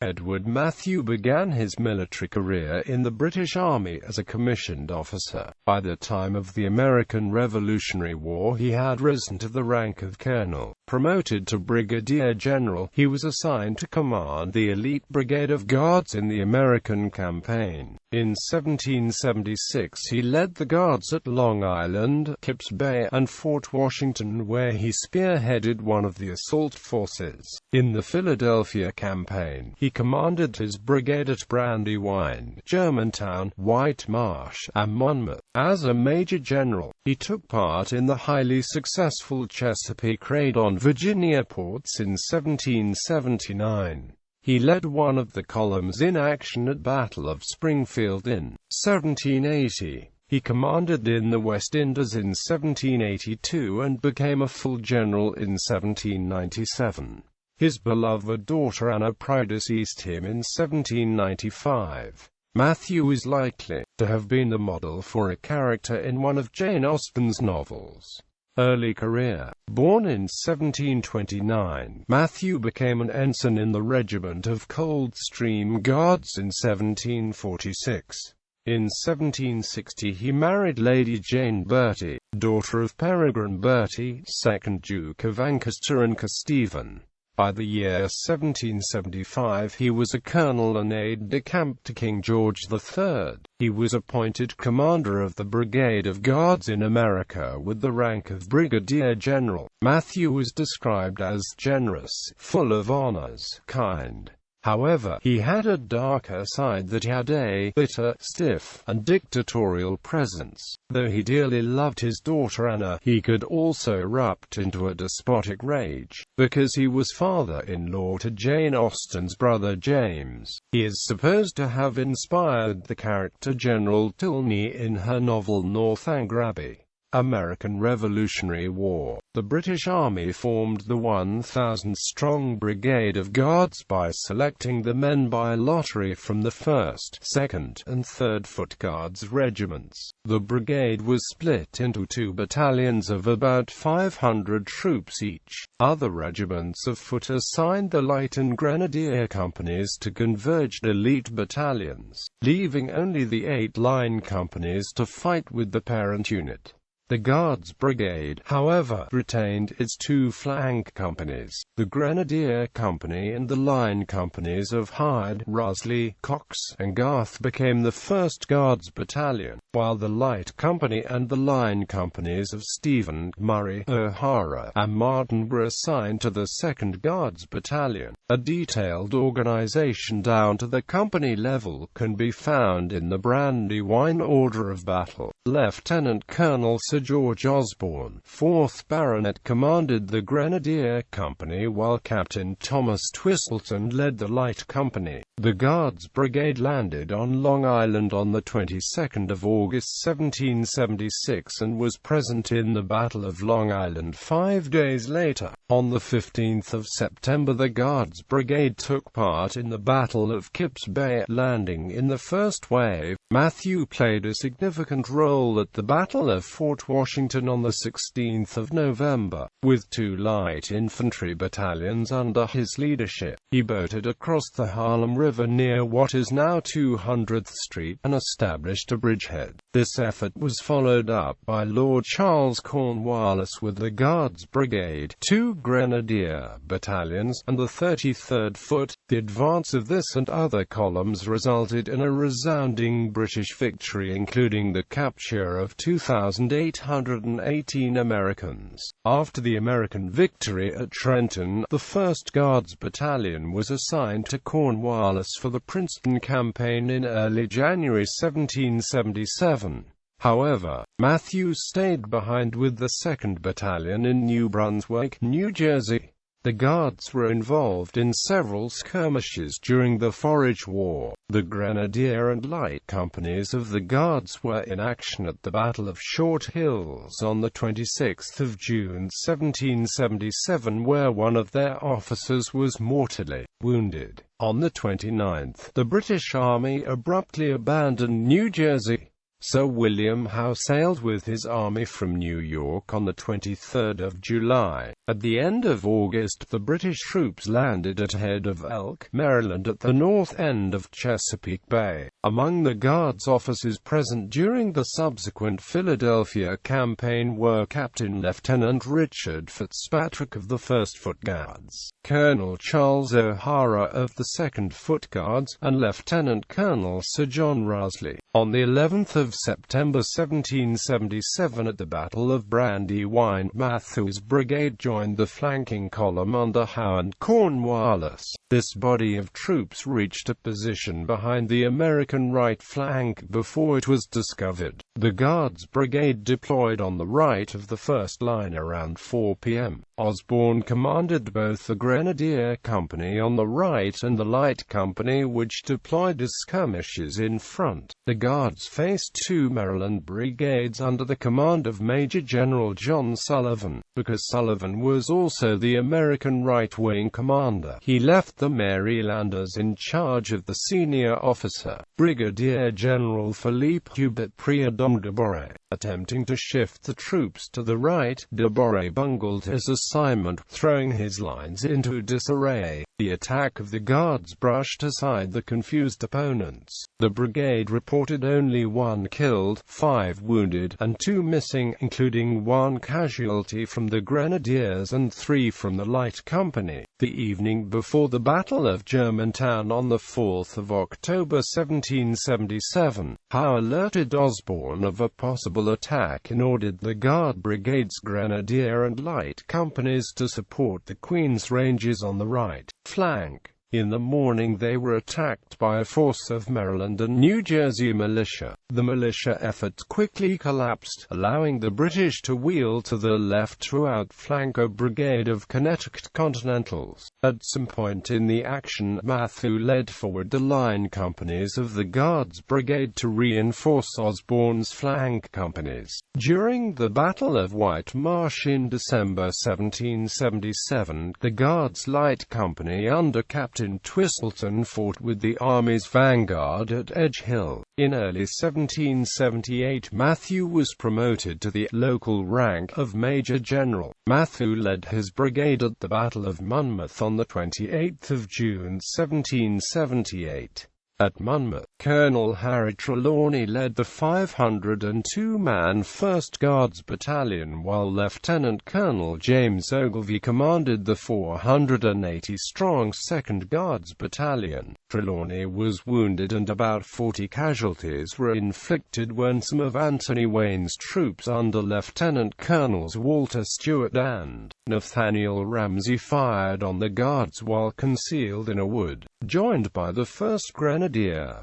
Edward Mathew began his military career in the British Army as a commissioned officer. By the time of the American Revolutionary War he had risen to the rank of colonel. Promoted to brigadier general, he was assigned to command the elite Brigade of Guards in the American campaign. In 1776 he led the Guards at Long Island, Kipps Bay, and Fort Washington, where he spearheaded one of the assault forces. In the Philadelphia campaign, he commanded his brigade at Brandywine, Germantown, White Marsh, and Monmouth. As a major general, he took part in the highly successful Chesapeake raid on Virginia ports in 1779. He led one of the columns in action at Battle of Springfield in 1780. He commanded in the West Indies in 1782 and became a full general in 1797. His beloved daughter Anna predeceased him in 1795. Mathew is likely to have been the model for a character in one of Jane Austen's novels. Early career. Born in 1729, Mathew became an ensign in the regiment of Coldstream Guards in 1746. In 1760 he married Lady Jane Bertie, daughter of Peregrine Bertie, 2nd Duke of Ancaster and Kesteven. By the year 1775 he was a colonel and aide-de-camp to King George III. He was appointed commander of the Brigade of Guards in America with the rank of brigadier general. Mathew was described as generous, full of honors, kind. However, he had a darker side that he had a bitter, stiff, and dictatorial presence. Though he dearly loved his daughter Anna, he could also erupt into a despotic rage, because he was father-in-law to Jane Austen's brother James. He is supposed to have inspired the character General Tilney in her novel Northanger American Revolutionary War. The British Army formed the 1,000-strong Brigade of Guards by selecting the men by lottery from the 1st, 2nd, and 3rd Foot Guards regiments. The brigade was split into 2 battalions of about 500 troops each. Other regiments of foot assigned the light and grenadier companies to converged elite battalions, leaving only the 8 line companies to fight with the parent unit. The Guards Brigade, however, retained its 2 flank companies, the Grenadier Company and the line companies of Hyde, Rusley, Cox, and Garth became the 1st Guards Battalion, while the Light Company and the line companies of Stephen, Murray, O'Hara, and Martin were assigned to the 2nd Guards Battalion. A detailed organization down to the company level can be found in the Brandywine Order of Battle. Lieutenant Colonel Sir George Osborne, 4th Baronet, commanded the Grenadier Company, while Captain Thomas Twistleton led the Light Company. The Guards Brigade landed on Long Island on the 22nd of August 1776 and was present in the Battle of Long Island 5 days later. On the 15th of September the Guards Brigade took part in the Battle of Kipps Bay, landing in the first wave. Mathew played a significant role at the Battle of Fort Washington on the 16th of November. With 2 light infantry battalions under his leadership, he boated across the Harlem River near what is now 200th Street and established a bridgehead. This effort was followed up by Lord Charles Cornwallis with the Guards Brigade, 2 Grenadier battalions, and the 33rd Foot. The advance of this and other columns resulted in a resounding British victory, including the capture of 2,818 Americans. After the American victory at Trenton, the 1st Guards Battalion was assigned to Cornwallis for the Princeton campaign in early January 1777. However, Mathew stayed behind with the 2nd Battalion in New Brunswick, New Jersey. The Guards were involved in several skirmishes during the Forage War. The Grenadier and Light Companies of the Guards were in action at the Battle of Short Hills on the 26th of June 1777, where one of their officers was mortally wounded. On the 29th, the British Army abruptly abandoned New Jersey. Sir William Howe sailed with his army from New York on the 23rd of July. At the end of August, the British troops landed at head of Elk, Maryland at the north end of Chesapeake Bay. Among the Guards officers present during the subsequent Philadelphia campaign were Captain Lieutenant Richard Fitzpatrick of the 1st Foot Guards, Colonel Charles O'Hara of the 2nd Foot Guards, and Lieutenant Colonel Sir John Rossley. On the 11th of September 1777 at the Battle of Brandywine, Mathew's brigade joined the flanking column under Howe and Cornwallis. This body of troops reached a position behind the American right flank before it was discovered. The Guards Brigade deployed on the right of the first line around 4 p.m. Osborne commanded both the Grenadier Company on the right and the Light Company, which deployed as skirmishers in front. The Guards faced two Maryland brigades under the command of Major General John Sullivan. Because Sullivan was also the American right-wing commander, he left the Marylanders in charge of the senior officer, Brigadier General Philippe Hubert Prudhomme Deborah. Attempting to shift the troops to the right, Deborah bungled his assignment, throwing his lines into disarray. The attack of the Guards brushed aside the confused opponents. The brigade reported only 1 killed, 5 wounded, and 2 missing, including 1 casualty from the Grenadiers and 3 from the Light Company. The evening before the Battle of Germantown on the 4th of October 1777, Howe alerted Osborne of a possible attack and ordered the Guard Brigades Grenadier and Light Companies to support the Queen's Rangers on the right flank. In the morning they were attacked by a force of Maryland and New Jersey militia. The militia effort quickly collapsed, allowing the British to wheel to the left to outflank a brigade of Connecticut Continentals. At some point in the action, Mathew led forward the line companies of the Guards Brigade to reinforce Osborne's flank companies. During the Battle of White Marsh in December 1777, the Guards Light Company under Captain Twistleton fought with the Army's vanguard at Edge Hill. In early 1778, Mathew was promoted to the local rank of Major General. Mathew led his brigade at the Battle of Monmouth on the 28th of June 1778. At Monmouth, Colonel Harry Trelawney led the 502-man 1st Guards Battalion, while Lieutenant Colonel James Ogilvie commanded the 480-strong 2nd Guards Battalion. Trelawney was wounded and about 40 casualties were inflicted when some of Anthony Wayne's troops under Lieutenant Colonels Walter Stewart and Nathaniel Ramsey fired on the Guards while concealed in a wood. Joined by the 1st Grenadier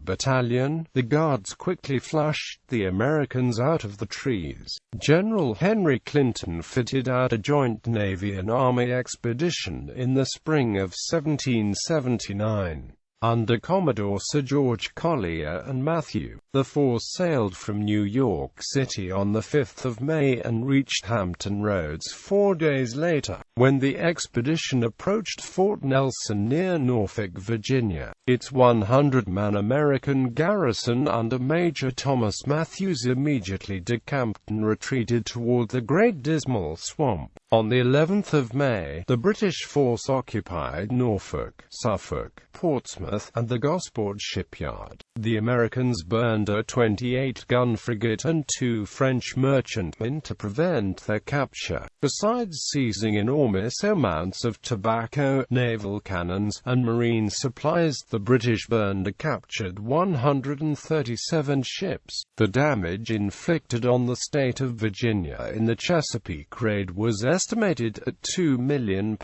Battalion, the Guards quickly flushed the Americans out of the trees. General Henry Clinton fitted out a joint Navy and Army expedition in the spring of 1779. Under Commodore Sir George Collier and Mathew, the force sailed from New York City on the 5th of May and reached Hampton Roads 4 days later. When the expedition approached Fort Nelson near Norfolk, Virginia, its 100-man American garrison under Major Thomas Matthews immediately decamped and retreated toward the Great Dismal Swamp. On the 11th of May, the British force occupied Norfolk, Suffolk, Portsmouth, and the Gosport shipyard. The Americans burned a 28-gun frigate and 2 French merchantmen to prevent their capture. Besides seizing enormous amounts of tobacco, naval cannons, and marine supplies, the British burned or captured 137 ships. The damage inflicted on the state of Virginia in the Chesapeake raid was estimated at £2 million.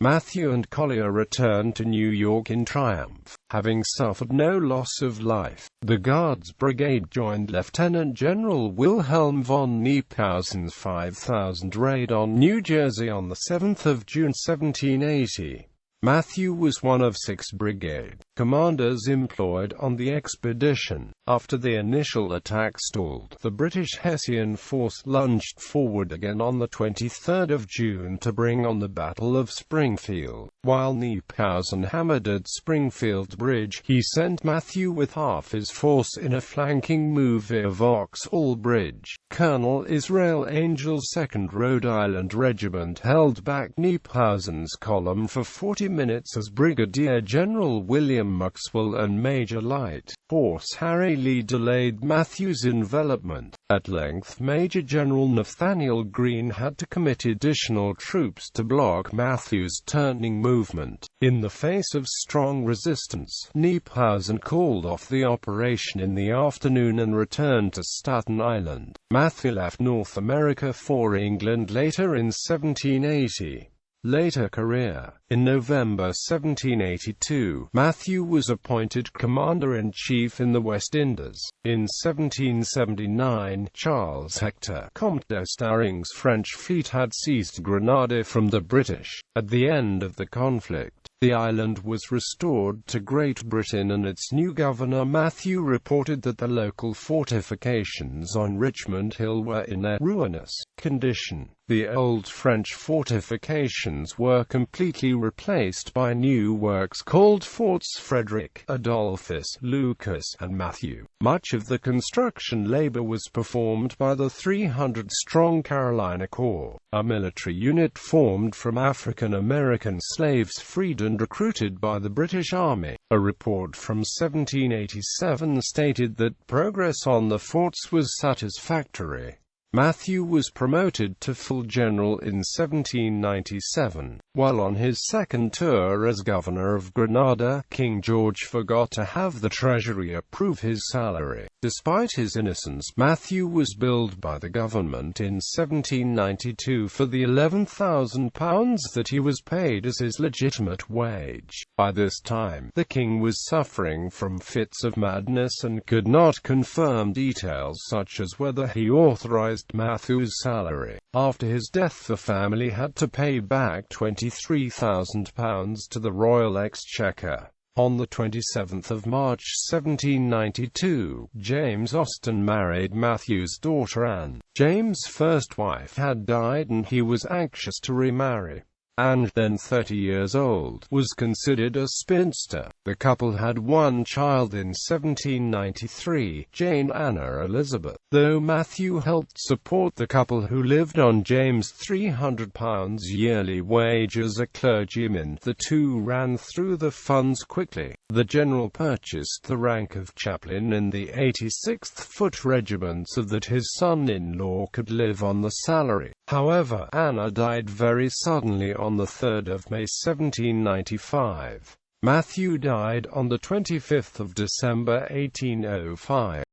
Mathew and Collier returned to New York in triumph, having suffered no loss of life. The Guards Brigade joined Lieutenant General Wilhelm von Knyphausen's 5,000 raid on New Jersey on the 7th of June 1780. Mathew was one of 6 brigade commanders employed on the expedition. After the initial attack stalled, the British Hessian force lunged forward again on the 23rd of June to bring on the Battle of Springfield. While Knyphausen hammered at Springfield Bridge, he sent Mathew with half his force in a flanking move via Vauxhall Bridge. Colonel Israel Angel's 2nd Rhode Island Regiment held back Knyphausen's column for 40 minutes as Brigadier General William Maxwell and Major Light Horse Harry Lee delayed Mathew's envelopment. At length, Major General Nathaniel Greene had to commit additional troops to block Mathew's turning movement. In the face of strong resistance, Knyphausen called off the operation in the afternoon and returned to Staten Island. Mathew left North America for England later in 1780. Later career. In November 1782, Mathew was appointed Commander-in-Chief in the West Indies. In 1779, Charles Hector, Comte d'Estaing's French fleet had seized Grenada from the British. At the end of the conflict, the island was restored to Great Britain and its new governor Mathew reported that the local fortifications on Richmond Hill were in a ruinous condition. The old French fortifications were completely replaced by new works called Forts Frederick, Adolphus, Lucas, and Mathew. Much of the construction labor was performed by the 300-strong Carolina Corps, a military unit formed from African American slaves freed and recruited by the British Army. A report from 1787 stated that progress on the forts was satisfactory. Mathew was promoted to full general in 1797. While on his second tour as governor of Grenada, King George forgot to have the Treasury approve his salary. Despite his innocence, Mathew was billed by the government in 1792 for the £11,000 that he was paid as his legitimate wage. By this time, the king was suffering from fits of madness and could not confirm details such as whether he authorized Mathew's salary. After his death, the family had to pay back £23,000 to the Royal Exchequer. On the 27th of March 1792, James Austen married Mathew's daughter Anne. James' first wife had died and he was anxious to remarry. Anne, then 30 years old, was considered a spinster. The couple had one child in 1793, Jane Anna Elizabeth. Though Mathew helped support the couple who lived on James' £300 yearly wage as a clergyman, the two ran through the funds quickly. The general purchased the rank of chaplain in the 86th Foot Regiment so that his son-in-law could live on the salary. However, Anna died very suddenly on the 3rd of May 1795. Mathew died on the 25th of December 1805.